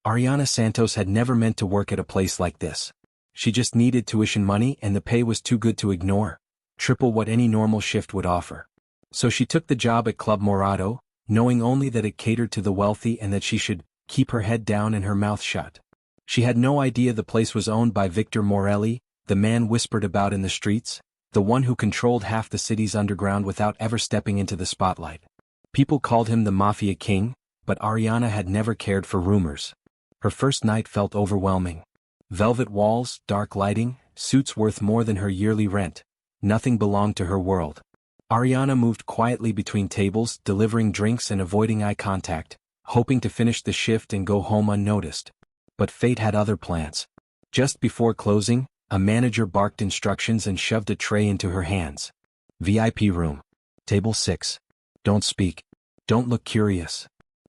Ariana Santos had never meant to work at a place like this. She just needed tuition money and the pay was too good to ignore, triple what any normal shift would offer. So she took the job at Club Morado, knowing only that it catered to the wealthy and that she should keep her head down and her mouth shut. She had no idea the place was owned by Viktor Morelli, the man whispered about in the streets, the one who controlled half the city's underground without ever stepping into the spotlight. People called him the Mafia King, but Ariana had never cared for rumors. Her first night felt overwhelming. Velvet walls, dark lighting, suits worth more than her yearly rent. Nothing belonged to her world. Ariana moved quietly between tables, delivering drinks and avoiding eye contact, hoping to finish the shift and go home unnoticed. But fate had other plans. Just before closing, a manager barked instructions and shoved a tray into her hands. VIP room. Table 6. Don't speak. Don't look curious.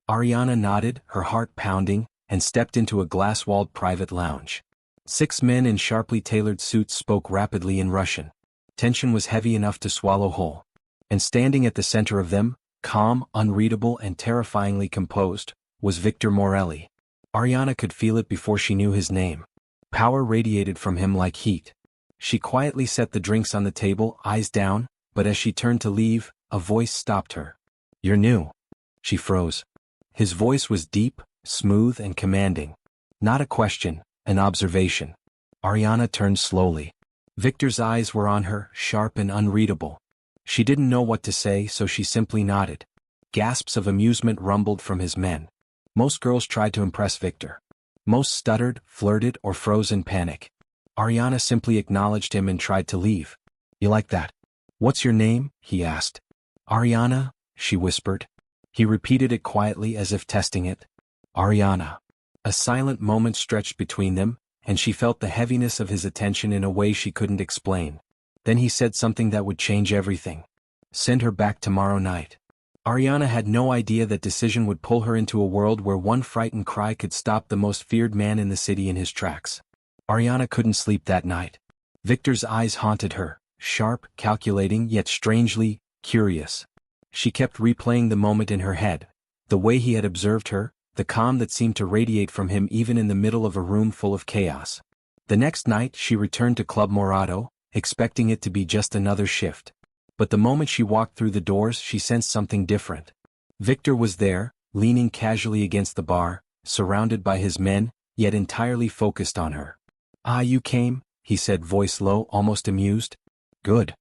Ariana nodded, her heart pounding, and stepped into a glass-walled private lounge. 6 men in sharply tailored suits spoke rapidly in Russian. Tension was heavy enough to swallow whole. And standing at the center of them, calm, unreadable and terrifyingly composed, was Viktor Morelli. Ariana could feel it before she knew his name. Power radiated from him like heat. She quietly set the drinks on the table, eyes down, but as she turned to leave, a voice stopped her. "You're new." She froze. His voice was deep, smooth and commanding. Not a question, an observation. Ariana turned slowly. Viktor's eyes were on her, sharp and unreadable. She didn't know what to say, so she simply nodded. Gasps of amusement rumbled from his men. Most girls tried to impress Viktor. Most stuttered, flirted, or froze in panic. Ariana simply acknowledged him and tried to leave. "You like that?" "What's your name?" he asked. "Ariana," she whispered. He repeated it quietly as if testing it. "Ariana." A silent moment stretched between them, and she felt the heaviness of his attention in a way she couldn't explain. Then he said something that would change everything. "Send her back tomorrow night." Ariana had no idea that decision would pull her into a world where one frightened cry could stop the most feared man in the city in his tracks. Ariana couldn't sleep that night. Viktor's eyes haunted her, sharp, calculating, yet strangely curious. She kept replaying the moment in her head, the way he had observed her, the calm that seemed to radiate from him even in the middle of a room full of chaos. The next night she returned to Club Morado, expecting it to be just another shift. But the moment she walked through the doors she sensed something different. Viktor was there, leaning casually against the bar, surrounded by his men, yet entirely focused on her. "Ah, you came?" he said, voice low, almost amused. "Good."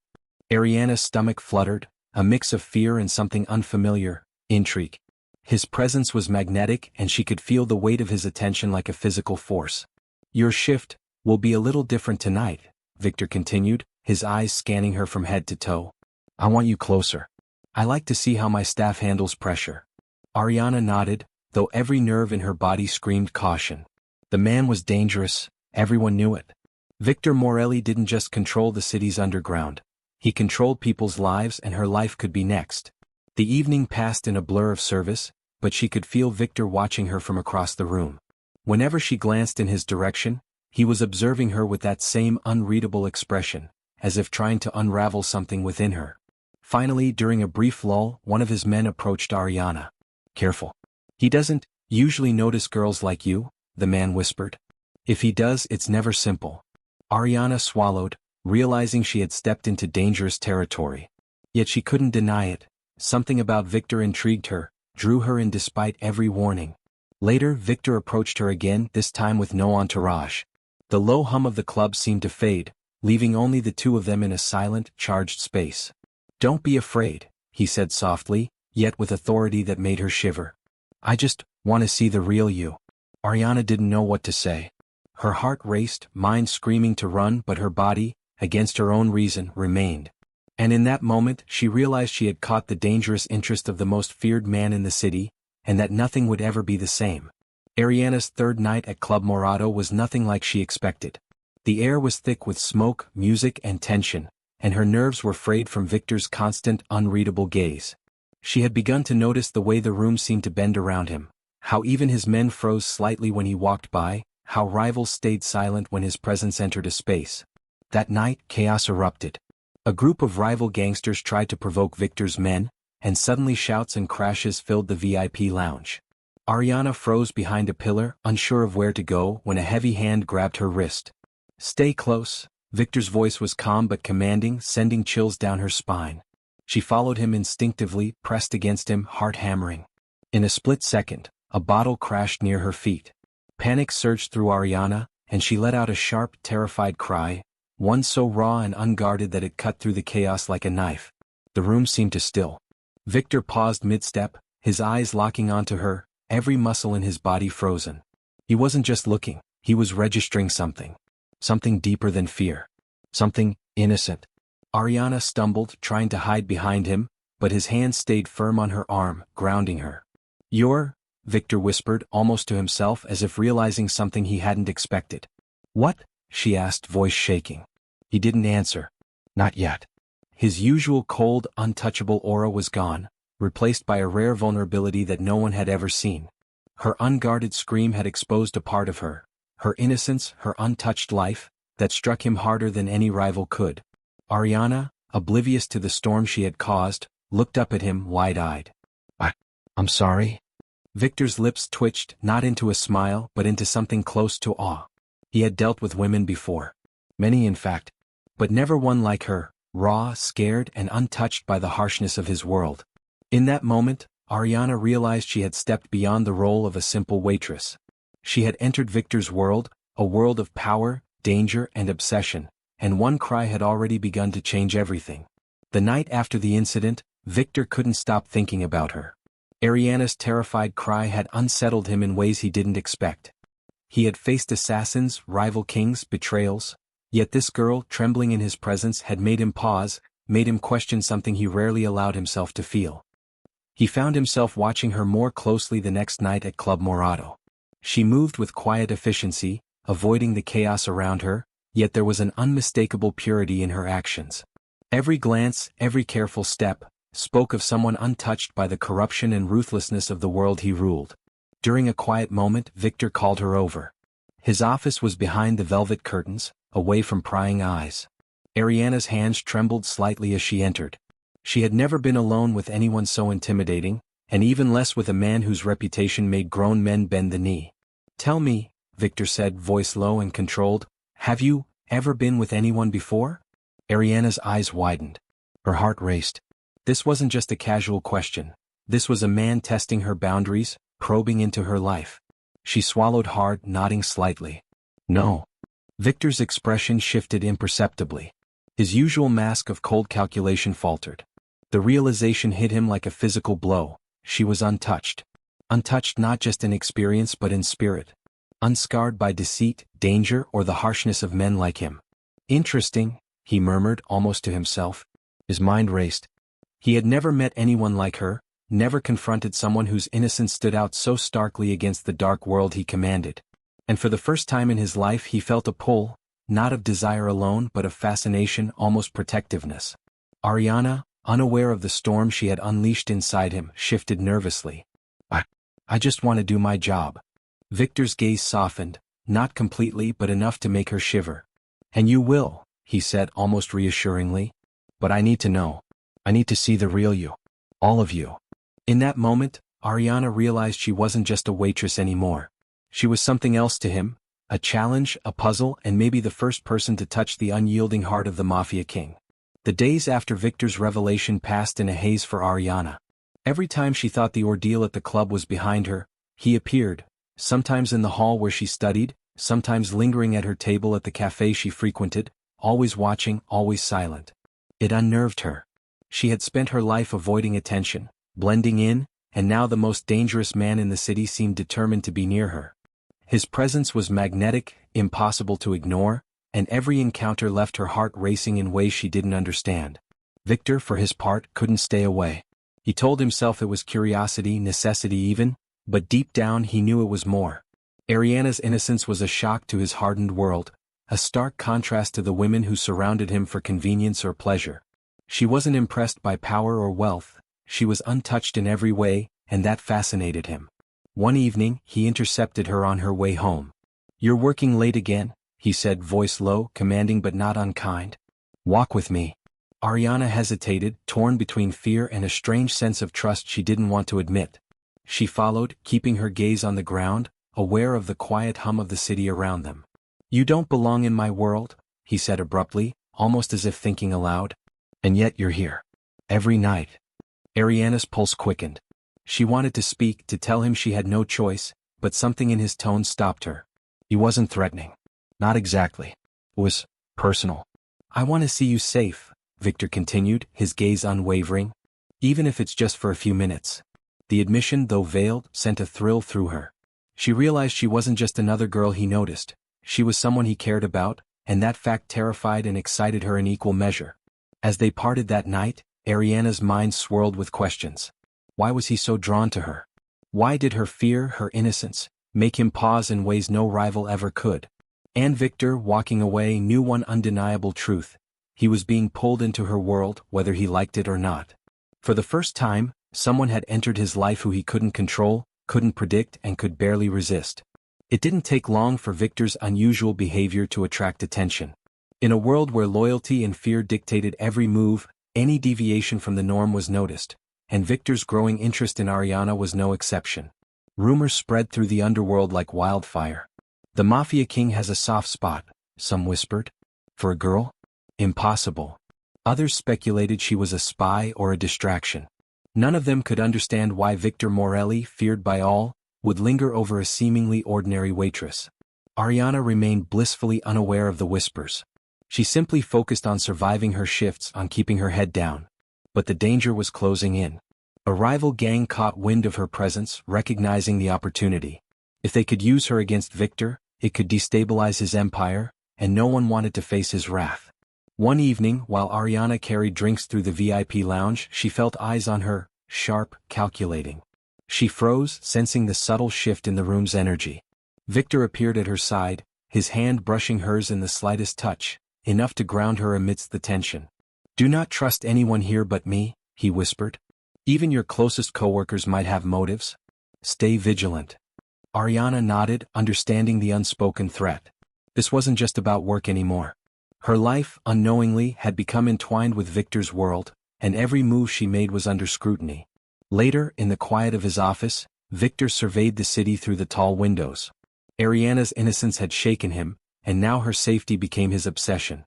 Ariana's stomach fluttered, a mix of fear and something unfamiliar, intrigue. His presence was magnetic and she could feel the weight of his attention like a physical force. "Your shift will be a little different tonight," Viktor continued, his eyes scanning her from head to toe. "I want you closer. I like to see how my staff handles pressure." Ariana nodded, though every nerve in her body screamed caution. The man was dangerous, everyone knew it. Viktor Morelli didn't just control the city's underground. He controlled people's lives and her life could be next. The evening passed in a blur of service, but she could feel Viktor watching her from across the room. Whenever she glanced in his direction, he was observing her with that same unreadable expression, as if trying to unravel something within her. Finally, during a brief lull, one of his men approached Ariana. "Careful. He doesn't usually notice girls like you," the man whispered. "If he does, it's never simple." Ariana swallowed, realizing she had stepped into dangerous territory. Yet she couldn't deny it. Something about Viktor intrigued her, drew her in despite every warning. Later, Viktor approached her again, this time with no entourage. The low hum of the club seemed to fade, leaving only the two of them in a silent, charged space. "Don't be afraid," he said softly, yet with authority that made her shiver. "I just want to see the real you." Ariana didn't know what to say. Her heart raced, mind screaming to run, but her body, against her own reason, remained. And in that moment, she realized she had caught the dangerous interest of the most feared man in the city, and that nothing would ever be the same. Ariana's third night at Club Morado was nothing like she expected. The air was thick with smoke, music, and tension, and her nerves were frayed from Viktor's constant, unreadable gaze. She had begun to notice the way the room seemed to bend around him, how even his men froze slightly when he walked by, how rivals stayed silent when his presence entered a space. That night, chaos erupted. A group of rival gangsters tried to provoke Viktor's men, and suddenly shouts and crashes filled the VIP lounge. Ariana froze behind a pillar, unsure of where to go when a heavy hand grabbed her wrist. "Stay close." Viktor's voice was calm but commanding, sending chills down her spine. She followed him instinctively, pressed against him, heart hammering. In a split second, a bottle crashed near her feet. Panic surged through Ariana, and she let out a sharp, terrified cry, one so raw and unguarded that it cut through the chaos like a knife. The room seemed to still. Viktor paused mid-step, his eyes locking onto her, every muscle in his body frozen. He wasn't just looking, he was registering something. Something deeper than fear. Something innocent. Ariana stumbled, trying to hide behind him, but his hand stayed firm on her arm, grounding her. "You're," Viktor whispered, almost to himself as if realizing something he hadn't expected. "What?" she asked, voice shaking. He didn't answer. Not yet. His usual cold, untouchable aura was gone, replaced by a rare vulnerability that no one had ever seen. Her unguarded scream had exposed a part of her, her innocence, her untouched life, that struck him harder than any rival could. Ariana, oblivious to the storm she had caused, looked up at him wide-eyed. I'm sorry." Viktor's lips twitched, not into a smile but into something close to awe. He had dealt with women before. Many in fact. But never one like her, raw, scared, and untouched by the harshness of his world. In that moment, Ariana realized she had stepped beyond the role of a simple waitress. She had entered Viktor's world, a world of power, danger, and obsession, and one cry had already begun to change everything. The night after the incident, Viktor couldn't stop thinking about her. Ariana's terrified cry had unsettled him in ways he didn't expect. He had faced assassins, rival kings, betrayals, yet this girl, trembling in his presence, had made him pause, made him question something he rarely allowed himself to feel. He found himself watching her more closely the next night at Club Morado. She moved with quiet efficiency, avoiding the chaos around her, yet there was an unmistakable purity in her actions. Every glance, every careful step, spoke of someone untouched by the corruption and ruthlessness of the world he ruled. During a quiet moment, Viktor called her over. His office was behind the velvet curtains, away from prying eyes. Ariana's hands trembled slightly as she entered. She had never been alone with anyone so intimidating, and even less with a man whose reputation made grown men bend the knee. "Tell me," Viktor said, voice low and controlled, "have you ever been with anyone before?" Ariana's eyes widened. Her heart raced. This wasn't just a casual question. This was a man testing her boundaries, probing into her life. She swallowed hard, nodding slightly. "No." Viktor's expression shifted imperceptibly. His usual mask of cold calculation faltered. The realization hit him like a physical blow. She was untouched. Untouched not just in experience but in spirit. Unscarred by deceit, danger, or the harshness of men like him. "Interesting," he murmured, almost to himself. His mind raced. He had never met anyone like her, never confronted someone whose innocence stood out so starkly against the dark world he commanded. And for the first time in his life he felt a pull, not of desire alone but of fascination, almost protectiveness. Ariana, unaware of the storm she had unleashed inside him, shifted nervously. I just want to do my job." Viktor's gaze softened, not completely but enough to make her shiver. "And you will," he said almost reassuringly. "But I need to know. I need to see the real you. All of you." In that moment, Ariana realized she wasn't just a waitress anymore. She was something else to him, a challenge, a puzzle, and maybe the first person to touch the unyielding heart of the Mafia King. The days after Viktor's revelation passed in a haze for Ariana. Every time she thought the ordeal at the club was behind her, he appeared, sometimes in the hall where she studied, sometimes lingering at her table at the cafe she frequented, always watching, always silent. It unnerved her. She had spent her life avoiding attention, blending in, and now the most dangerous man in the city seemed determined to be near her. His presence was magnetic, impossible to ignore, and every encounter left her heart racing in ways she didn't understand. Viktor, for his part, couldn't stay away. He told himself it was curiosity, necessity even, but deep down he knew it was more. Ariana's innocence was a shock to his hardened world, a stark contrast to the women who surrounded him for convenience or pleasure. She wasn't impressed by power or wealth, she was untouched in every way, and that fascinated him. One evening, he intercepted her on her way home. "You're working late again," he said, voice low, commanding but not unkind. "Walk with me." Ariana hesitated, torn between fear and a strange sense of trust she didn't want to admit. She followed, keeping her gaze on the ground, aware of the quiet hum of the city around them. "You don't belong in my world," he said abruptly, almost as if thinking aloud. "And yet you're here. Every night." Ariana's pulse quickened. She wanted to speak, to tell him she had no choice, but something in his tone stopped her. He wasn't threatening. Not exactly. It was personal. "I want to see you safe," Viktor continued, his gaze unwavering. "Even if it's just for a few minutes." The admission, though veiled, sent a thrill through her. She realized she wasn't just another girl he noticed. She was someone he cared about, and that fact terrified and excited her in equal measure. As they parted that night, Ariana's mind swirled with questions. Why was he so drawn to her? Why did her fear, her innocence, make him pause in ways no rival ever could? And Viktor, walking away, knew one undeniable truth. He was being pulled into her world, whether he liked it or not. For the first time, someone had entered his life who he couldn't control, couldn't predict, and could barely resist. It didn't take long for Viktor's unusual behavior to attract attention. In a world where loyalty and fear dictated every move, any deviation from the norm was noticed, and Viktor's growing interest in Ariana was no exception. Rumors spread through the underworld like wildfire. "The Mafia King has a soft spot," some whispered. "For a girl? Impossible." Others speculated she was a spy or a distraction. None of them could understand why Viktor Morelli, feared by all, would linger over a seemingly ordinary waitress. Ariana remained blissfully unaware of the whispers. She simply focused on surviving her shifts, on keeping her head down. But the danger was closing in. A rival gang caught wind of her presence, recognizing the opportunity. If they could use her against Viktor, it could destabilize his empire, and no one wanted to face his wrath. One evening, while Ariana carried drinks through the VIP lounge, she felt eyes on her, sharp, calculating. She froze, sensing the subtle shift in the room's energy. Viktor appeared at her side, his hand brushing hers in the slightest touch, enough to ground her amidst the tension. "Do not trust anyone here but me," he whispered. "Even your closest coworkers might have motives. Stay vigilant." Ariana nodded, understanding the unspoken threat. This wasn't just about work anymore. Her life, unknowingly, had become entwined with Viktor's world, and every move she made was under scrutiny. Later, in the quiet of his office, Viktor surveyed the city through the tall windows. Ariana's innocence had shaken him, and now her safety became his obsession.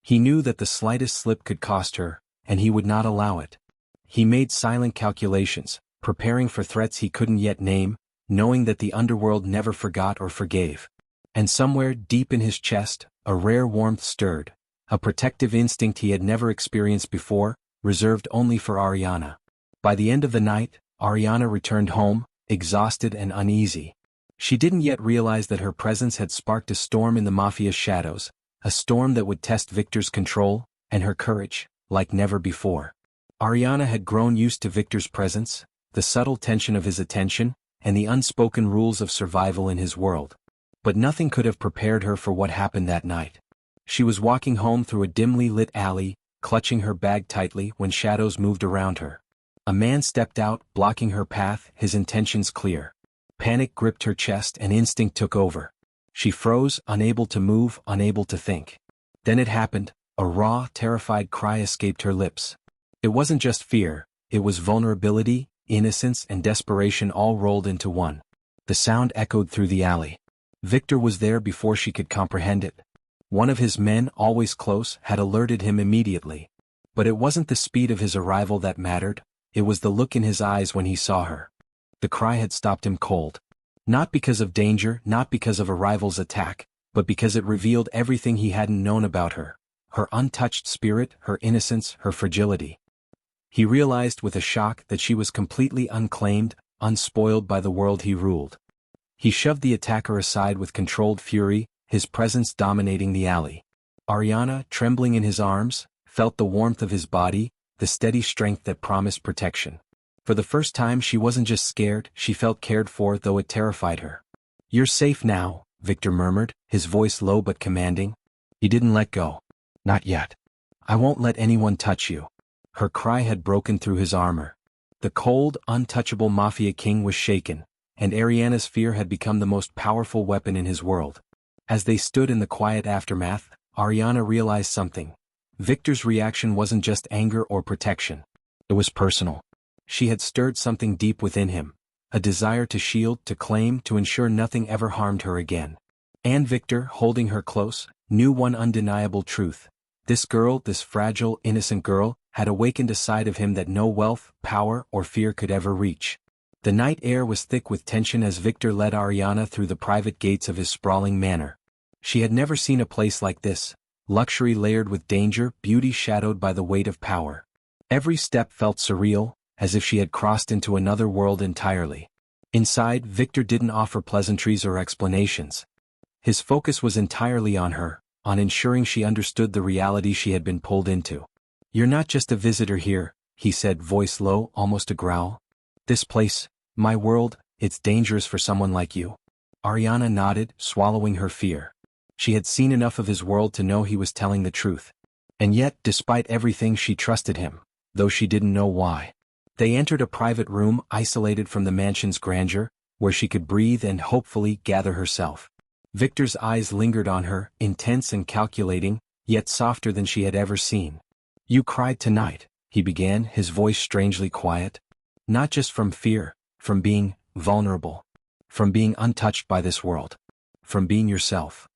He knew that the slightest slip could cost her, and he would not allow it. He made silent calculations, preparing for threats he couldn't yet name, knowing that the underworld never forgot or forgave. And somewhere deep in his chest, a rare warmth stirred, a protective instinct he had never experienced before, reserved only for Ariana. By the end of the night, Ariana returned home, exhausted and uneasy. She didn't yet realize that her presence had sparked a storm in the Mafia's shadows, a storm that would test Viktor's control, and her courage, like never before. Ariana had grown used to Viktor's presence, the subtle tension of his attention, and the unspoken rules of survival in his world. But nothing could have prepared her for what happened that night. She was walking home through a dimly lit alley, clutching her bag tightly when shadows moved around her. A man stepped out, blocking her path, his intentions clear. Panic gripped her chest and instinct took over. She froze, unable to move, unable to think. Then it happened. A raw, terrified cry escaped her lips. It wasn't just fear, it was vulnerability, innocence, and desperation all rolled into one. The sound echoed through the alley. Viktor was there before she could comprehend it. One of his men, always close, had alerted him immediately. But it wasn't the speed of his arrival that mattered, it was the look in his eyes when he saw her. The cry had stopped him cold. Not because of danger, not because of a rival's attack, but because it revealed everything he hadn't known about her. Her untouched spirit, her innocence, her fragility. He realized with a shock that she was completely unclaimed, unspoiled by the world he ruled. He shoved the attacker aside with controlled fury, his presence dominating the alley. Ariana, trembling in his arms, felt the warmth of his body, the steady strength that promised protection. For the first time she wasn't just scared, she felt cared for, though it terrified her. "You're safe now," Viktor murmured, his voice low but commanding. He didn't let go. "Not yet. I won't let anyone touch you." Her cry had broken through his armor. The cold, untouchable Mafia King was shaken, and Ariana's fear had become the most powerful weapon in his world. As they stood in the quiet aftermath, Ariana realized something. Viktor's reaction wasn't just anger or protection. It was personal. She had stirred something deep within him, a desire to shield, to claim, to ensure nothing ever harmed her again. And Viktor, holding her close, knew one undeniable truth. This girl, this fragile, innocent girl, had awakened a side of him that no wealth, power, or fear could ever reach. The night air was thick with tension as Viktor led Ariana through the private gates of his sprawling manor. She had never seen a place like this, luxury layered with danger, beauty shadowed by the weight of power. Every step felt surreal, as if she had crossed into another world entirely. Inside, Viktor didn't offer pleasantries or explanations. His focus was entirely on her, on ensuring she understood the reality she had been pulled into. "You're not just a visitor here," he said, voice low, almost a growl. "This place, my world, it's dangerous for someone like you." Ariana nodded, swallowing her fear. She had seen enough of his world to know he was telling the truth. And yet, despite everything, she trusted him, though she didn't know why. They entered a private room isolated from the mansion's grandeur, where she could breathe and hopefully gather herself. Viktor's eyes lingered on her, intense and calculating, yet softer than she had ever seen. "You cried tonight," he began, his voice strangely quiet. "Not just from fear, from being vulnerable. From being untouched by this world. From being yourself."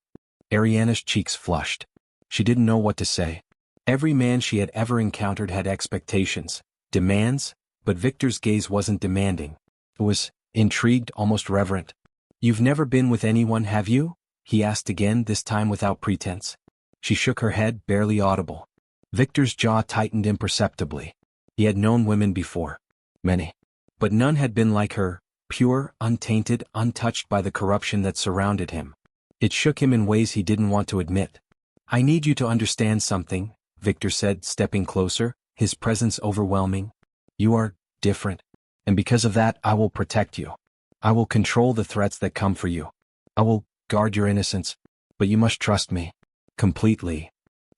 Ariana's cheeks flushed. She didn't know what to say. Every man she had ever encountered had expectations, demands, but Viktor's gaze wasn't demanding. It was intrigued, almost reverent. "You've never been with anyone, have you?" he asked again, this time without pretense. She shook her head, barely audible. Viktor's jaw tightened imperceptibly. He had known women before. Many. But none had been like her, pure, untainted, untouched by the corruption that surrounded him. It shook him in ways he didn't want to admit. "I need you to understand something," Viktor said, stepping closer, his presence overwhelming. "You are different. And because of that, I will protect you. I will control the threats that come for you. I will guard your innocence. But you must trust me. Completely."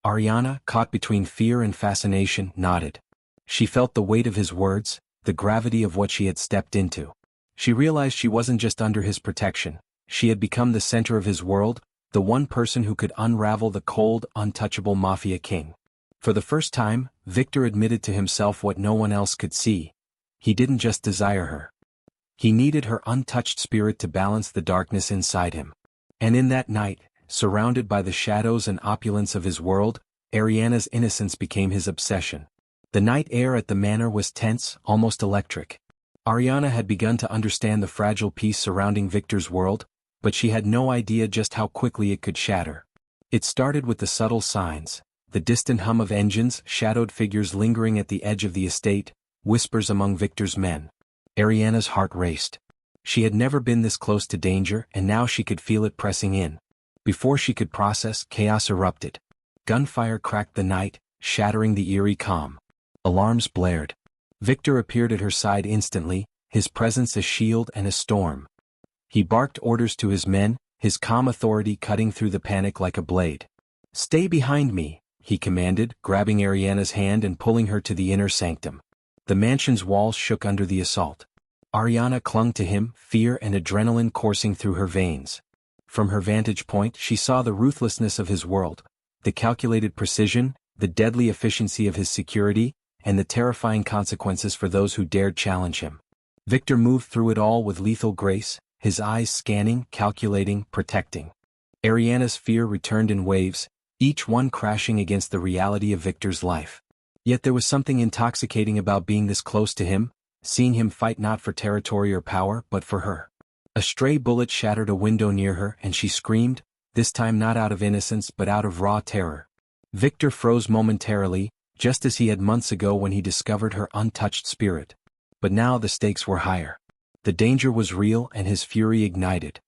Ariana, caught between fear and fascination, nodded. She felt the weight of his words, the gravity of what she had stepped into. She realized she wasn't just under his protection. She had become the center of his world, the one person who could unravel the cold, untouchable Mafia King. For the first time, Viktor admitted to himself what no one else could see. He didn't just desire her. He needed her untouched spirit to balance the darkness inside him. And in that night, surrounded by the shadows and opulence of his world, Ariana's innocence became his obsession. The night air at the manor was tense, almost electric. Ariana had begun to understand the fragile peace surrounding Viktor's world, but she had no idea just how quickly it could shatter. It started with the subtle signs, the distant hum of engines, shadowed figures lingering at the edge of the estate, whispers among Viktor's men. Ariana's heart raced. She had never been this close to danger, and now she could feel it pressing in. Before she could process, chaos erupted. Gunfire cracked the night, shattering the eerie calm. Alarms blared. Viktor appeared at her side instantly, his presence a shield and a storm. He barked orders to his men, his calm authority cutting through the panic like a blade. "Stay behind me," he commanded, grabbing Ariana's hand and pulling her to the inner sanctum. The mansion's walls shook under the assault. Ariana clung to him, fear and adrenaline coursing through her veins. From her vantage point, she saw the ruthlessness of his world, the calculated precision, the deadly efficiency of his security, and the terrifying consequences for those who dared challenge him. Viktor moved through it all with lethal grace, his eyes scanning, calculating, protecting. Ariana's fear returned in waves, each one crashing against the reality of Viktor's life. Yet there was something intoxicating about being this close to him, seeing him fight not for territory or power, but for her. A stray bullet shattered a window near her and she screamed, this time not out of innocence but out of raw terror. Viktor froze momentarily, just as he had months ago when he discovered her untouched spirit. But now the stakes were higher. The danger was real and his fury ignited.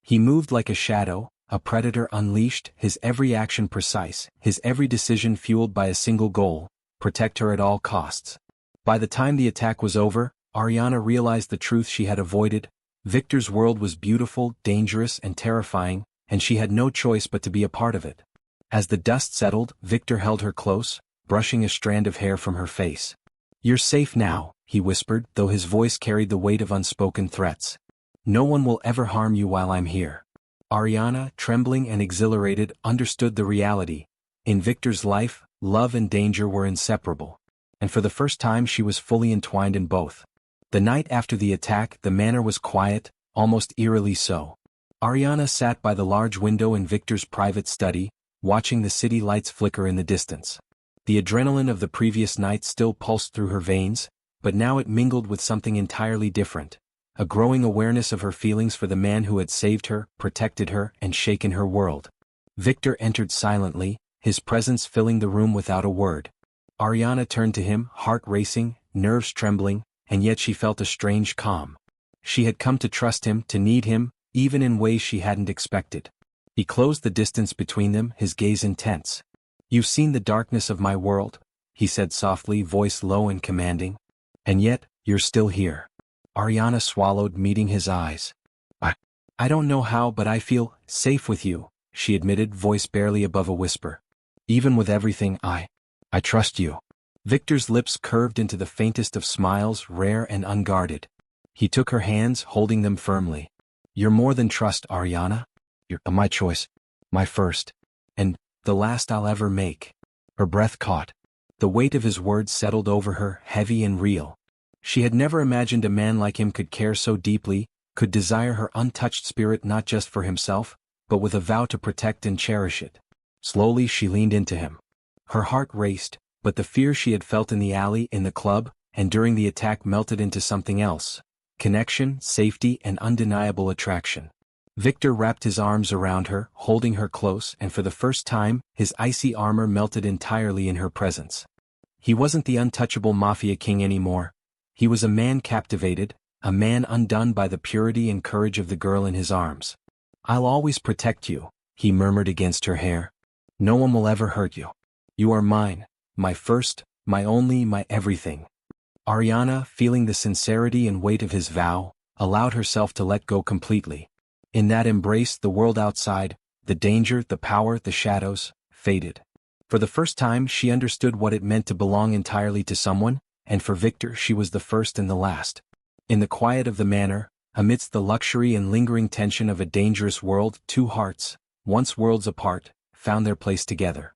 He moved like a shadow, a predator unleashed, his every action precise, his every decision fueled by a single goal: protect her at all costs. By the time the attack was over, Ariana realized the truth she had avoided. Viktor's world was beautiful, dangerous, and terrifying, and she had no choice but to be a part of it. As the dust settled, Viktor held her close, brushing a strand of hair from her face. "You're safe now," he whispered, though his voice carried the weight of unspoken threats. "No one will ever harm you while I'm here." Ariana, trembling and exhilarated, understood the reality. In Viktor's life, love and danger were inseparable. And for the first time she was fully entwined in both. The night after the attack, the manor was quiet, almost eerily so. Ariana sat by the large window in Viktor's private study, watching the city lights flicker in the distance. The adrenaline of the previous night still pulsed through her veins, but now it mingled with something entirely different. A growing awareness of her feelings for the man who had saved her, protected her, and shaken her world. Viktor entered silently, his presence filling the room without a word. Ariana turned to him, heart racing, nerves trembling, and yet she felt a strange calm. She had come to trust him, to need him, even in ways she hadn't expected. He closed the distance between them, his gaze intense. "You've seen the darkness of my world," he said softly, voice low and commanding. "And yet, you're still here." Ariana swallowed, meeting his eyes. I don't know how, but I feel safe with you," she admitted, voice barely above a whisper. "Even with everything, I trust you." Viktor's lips curved into the faintest of smiles, rare and unguarded. He took her hands, holding them firmly. "You're more than trust, Ariana. You're my choice, my first, and the last I'll ever make." Her breath caught. The weight of his words settled over her, heavy and real. She had never imagined a man like him could care so deeply, could desire her untouched spirit not just for himself, but with a vow to protect and cherish it. Slowly she leaned into him. Her heart raced, but the fear she had felt in the alley, in the club, and during the attack melted into something else. Connection, safety, and undeniable attraction. Viktor wrapped his arms around her, holding her close, and for the first time, his icy armor melted entirely in her presence. He wasn't the untouchable Mafia King anymore. He was a man captivated, a man undone by the purity and courage of the girl in his arms. "I'll always protect you," he murmured against her hair. "No one will ever hurt you. You are mine, my first, my only, my everything." Ariana, feeling the sincerity and weight of his vow, allowed herself to let go completely. In that embrace, the world outside, the danger, the power, the shadows, faded. For the first time, she understood what it meant to belong entirely to someone, and for Viktor she was the first and the last. In the quiet of the manor, amidst the luxury and lingering tension of a dangerous world, two hearts, once worlds apart, found their place together.